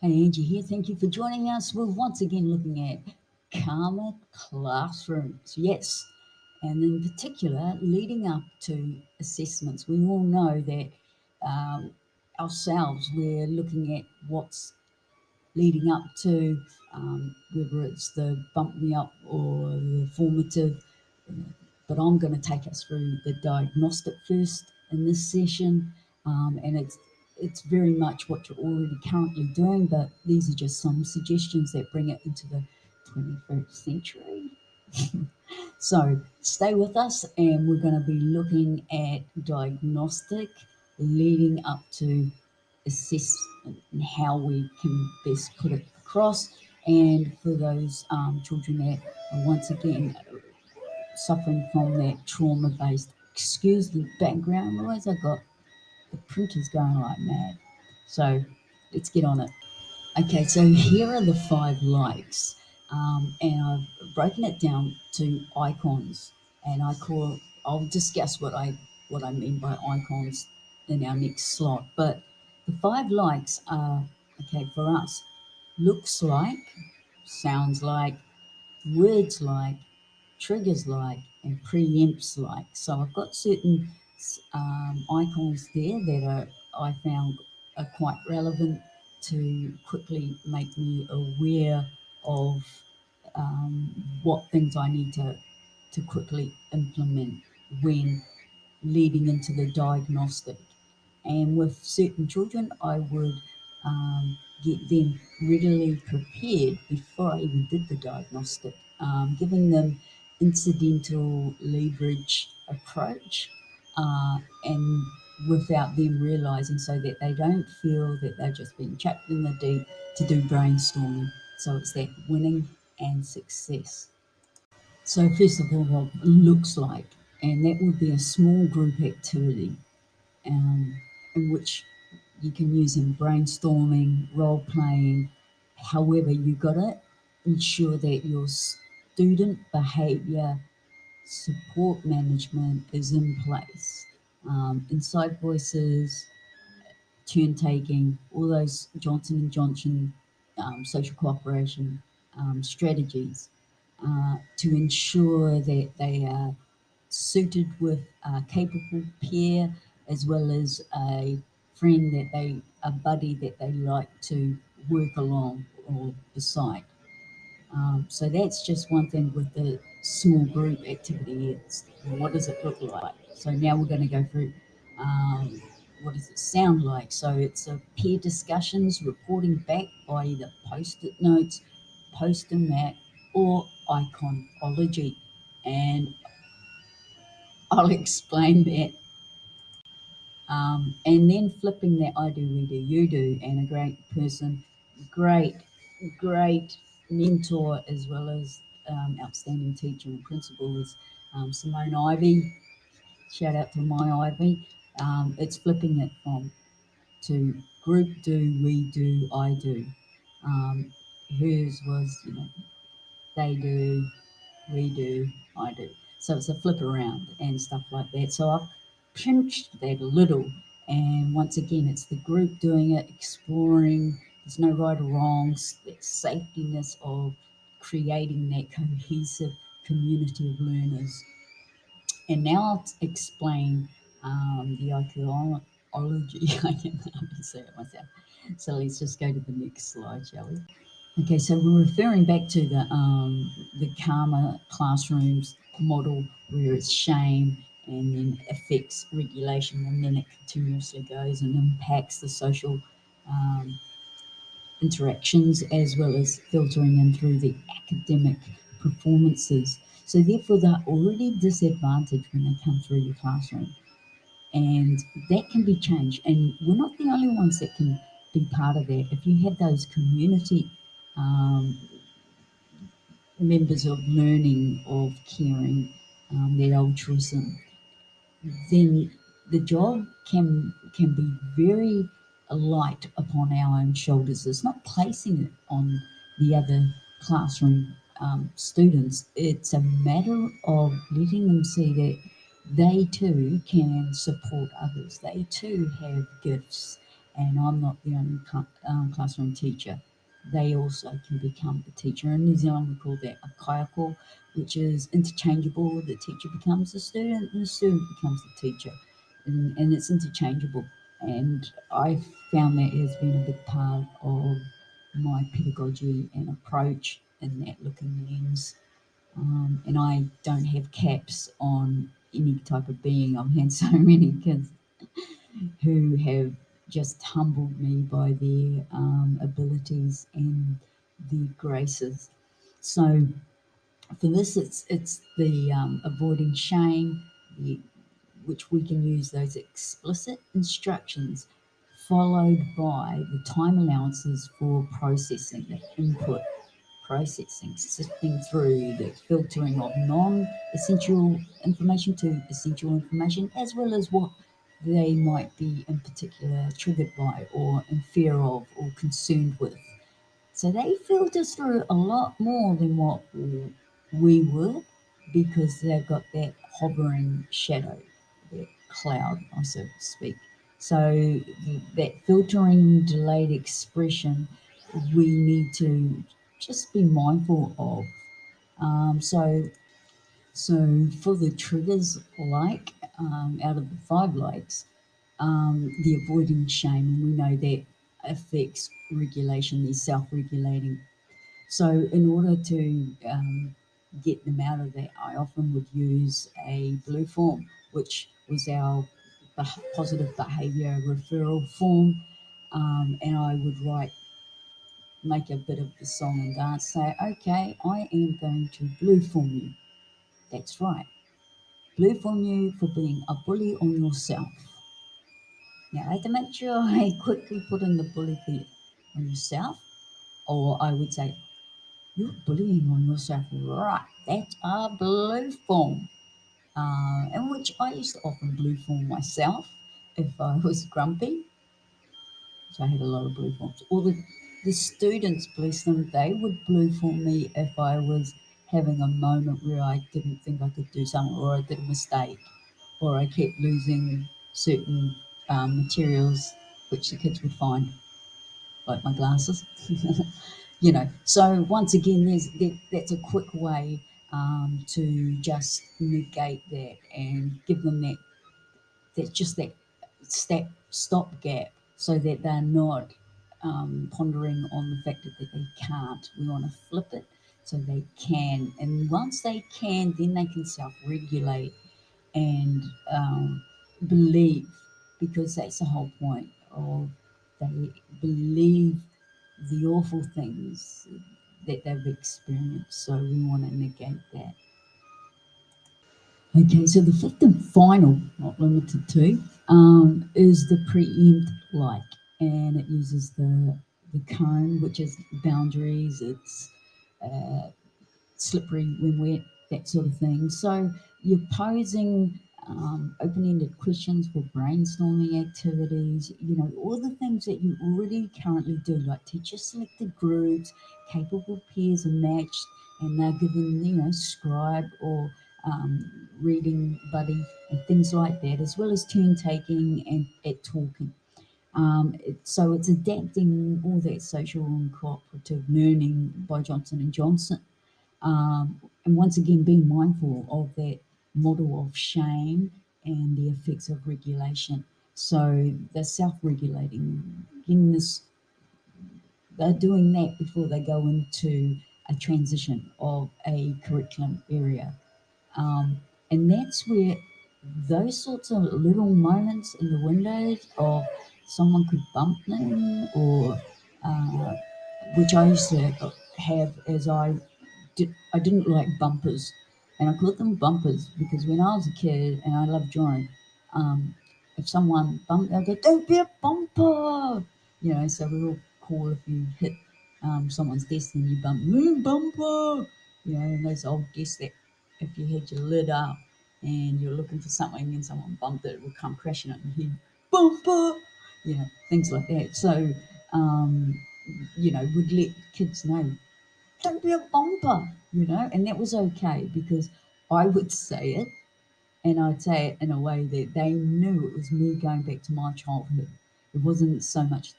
Hey, Angie here. Thank you for joining us. We're once again looking at Karma classrooms. Yes, and in particular, leading up to assessments. We all know that um, ourselves, we're looking at what's leading up to, whether it's the bump me up or the formative. But I'm going to take us through the diagnostic first in this session, and it's very much what you're already currently doing, but these are just some suggestions that bring it into the 21st century. So stay with us, and we're going to be looking at diagnostic leading up to assessment and how we can best put it across. And for those children that are once again suffering from that trauma based, excuse the background noise, I got the printers going like mad. So let's get on it. Okay, so here are the five likes, and I've broken it down to icons, and I'll discuss what I mean by icons in our next slot. But the five likes are okay for us. Looks like, sounds like, words like, triggers like, and preempts like. So I've got certain icons there that I found are quite relevant to quickly make me aware of what things I need to quickly implement when leading into the diagnostic. And with certain children, I would get them readily prepared before I even did the diagnostic, giving them incidental leverage approach, and without them realizing, so that they don't feel that they're just being chucked in the deep to do brainstorming. So it's that winning and success. So first of all, what it looks like, and that would be a small group activity, um, in which you can use in brainstorming, role playing. However, you got to ensure that your student behaviour support management is in place. Inside voices, turn taking, all those Johnson and Johnson social cooperation strategies to ensure that they are suited with a capable peer, as well as a friend that a buddy that they like to work along or beside. So that's just one thing with the small group activity. It's what does it look like? So now we're going to go through what does it sound like? So it's a peer discussions, reporting back by either post-it notes, poster map, or iconology. And I'll explain that. And then flipping that I do, we do, you do, and a great person, great, great mentor, as well as outstanding teacher and principal is Simone Ivy. Shout out to my Ivy. It's flipping it from to group do, we do, I do. Um, Hers was, they do, we do, I do. So it's a flip around and stuff like that. So I've pinched that a little. And once again, it's the group doing it, exploring. There's no right or wrongs. That safetyness of creating that cohesive community of learners. And now I'll explain the archaeology. I can hardly say it myself. So let's just go to the next slide, shall we? Okay, so we're referring back to the Karma classrooms model, where it's shame and then affects regulation, and then it continuously goes and impacts the social um, interactions, as well as filtering in through the academic performances. So therefore, they're already disadvantaged when they come through your classroom, and that can be changed. And we're not the only ones that can be part of that. If you have those community um, members of learning, of caring, that altruism, then the job can be very light upon our own shoulders. It's not placing it on the other classroom students. It's a matter of letting them see that they too can support others. They too have gifts, and I'm not the only classroom teacher. They also can become a teacher. In New Zealand, we call that a kaiako, which is interchangeable. The teacher becomes the student, and the student becomes the teacher, and it's interchangeable. And I found that has been a big part of my pedagogy and approach in that looking lens. And I don't have caps on any type of being. I've had so many kids who have just humbled me by their abilities and their graces. So for this, it's the avoiding shame, the, which we can use those explicit instructions followed by the time allowances for processing the input, processing, sifting through the filtering of non-essential information to essential information, as well as what they might be in particular triggered by or in fear of or concerned with. So they filter through a lot more than what we would, because they've got that hovering shadow, that cloud, so to speak. So that filtering delayed expression, we need to just be mindful of. So for the triggers, like out of the five likes, the avoiding shame, and we know that affects regulation, the self-regulating. So in order to get them out of that, I often would use a blue form, which was our positive behaviour referral form, and I would make a bit of the song and dance, say, okay, I am going to blue form you. That's right. Blue form you for being a bully on yourself. Now, I had to make sure I quickly put in the bully for on yourself, or I would say, you're bullying on yourself, right? That's a blue form. In which I used to often blue form myself if I was grumpy. So I had a lot of blue forms. Or the students, bless them, they would blue form me if I was having a moment where I didn't think I could do something, or I did a mistake, or I kept losing certain materials which the kids would find, like my glasses. So once again, that's a quick way to just negate that and give them that stopgap, so that they're not pondering on the fact that they can't. We want to flip it so they can, and once they can, then they can self-regulate and believe, because that's the whole point of, they believe the awful things that they've experienced. So we want to negate that. Okay, so the fifth and final, not limited to, is the preempt like, and it uses the cone, which is boundaries. It's slippery when wet, that sort of thing. So you're posing open-ended questions for brainstorming activities. All the things that you already currently do, like teacher-selected groups, capable peers are matched, and they're given, scribe or reading buddy and things like that, as well as turn taking and at talking. So it's adapting all that social and cooperative learning by Johnson and Johnson, and once again being mindful of that model of shame and the effects of regulation. So they're self-regulating, getting this, they're doing that before they go into a transition of a curriculum area. um, and that's where those sorts of little moments in the windows of someone could bump them, or uh, which I used to have, as I didn't like bumpers, and I called them bumpers because when I was a kid and I loved drawing, um, if someone bumped, I'd go, "Don't be a bumper," So we all call if you hit someone's desk and you bump, bumper," and those old desks that if you had your lid up and you're looking for something and someone bumped it, it would come crashing at your head, bumper, things like that. So, um, would let kids know, don't be a bumper, and that was okay because I would say it, and I'd say it in a way that they knew it was me going back to my childhood. It wasn't so much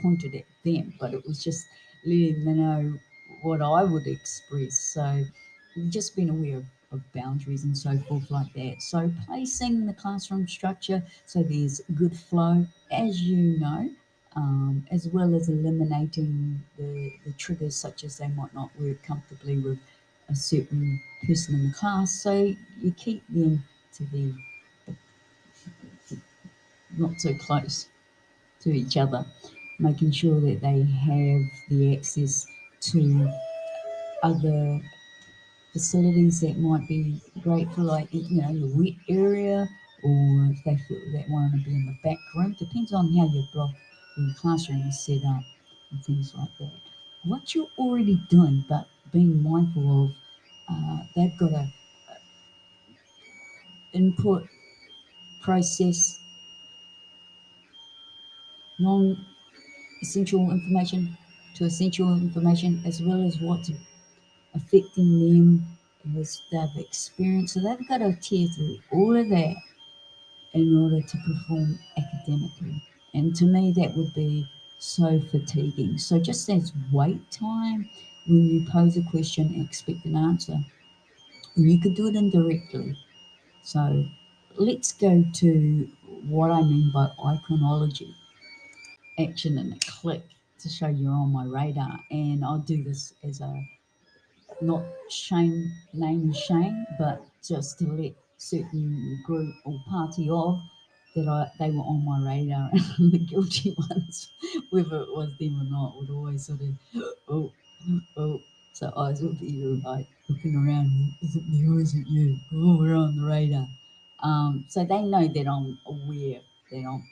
pointed at them, but it was just letting them know what I would express. So just being aware of boundaries and so forth like that. So placing the classroom structure so there's good flow, as you know, as well as eliminating the triggers such as they might not work comfortably with a certain person in the class. So you keep them to be not so close to each other, making sure that they have the access to other facilities that might be great for, like, the wet area, or if they feel they want to be in the back room. Depends on how your block or your classroom is set up and things like that. What you're already doing, but being mindful of, they've got a input, process, non-essential information to essential information, as well as what's affecting them as they've experienced. So they've got to tear through all of that in order to perform academically. And to me, that would be so fatiguing. So just as wait time, when you pose a question and expect an answer, you could do it indirectly. So let's go to what I mean by iconology, action and a click, to show you're on my radar. And I'll do this as a, not name and shame, but just to let certain group or party of that they were on my radar, and the guilty ones, whether it was them or not, would always sort of, oh, oh. So eyes would be like looking around, is it me or is it you? Oh, we're on the radar. So they know that I'm aware that I'm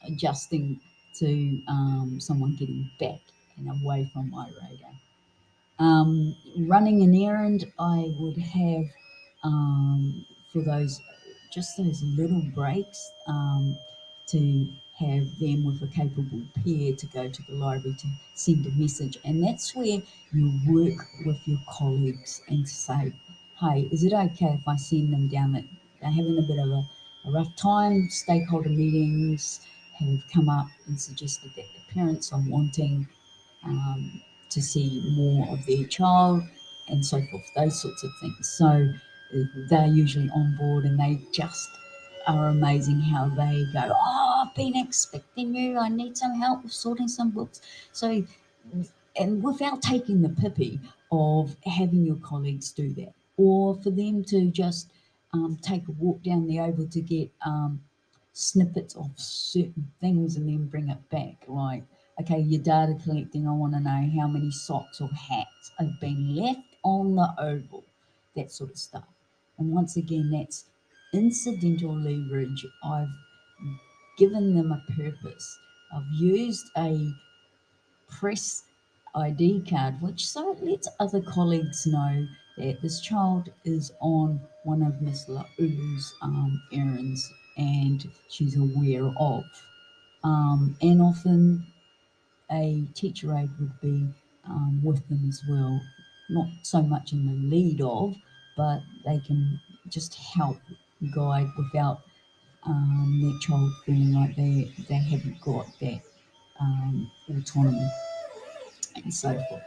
adjusting to someone getting back and away from my radar. Running an errand, I would have, for those, just those little breaks, to have them with a capable peer to go to the library to send a message. And that's where you work with your colleagues and say, hey, is it okay if I send them down that they're having a bit of a rough time? Stakeholder meetings have come up and suggested that the parents are wanting, um, to see more of their child and so forth, those sorts of things. So they're usually on board, and they just are amazing how they go, oh, I've been expecting you, I need some help with sorting some books. So, and without taking the pippy of having your colleagues do that, or for them to just take a walk down the oval to get snippets of certain things and then bring it back. Like, okay, your data collecting, I want to know how many socks or hats have been left on the oval, that sort of stuff. And once again, that's incidental leverage. I've given them a purpose. I've used a press ID card, which so it lets other colleagues know that this child is on one of Miss Laulu's errands and she's aware of. And often a teacher aide would be with them as well, not so much in the lead of, but they can just help guide without that child feeling like they haven't got that autonomy and so forth.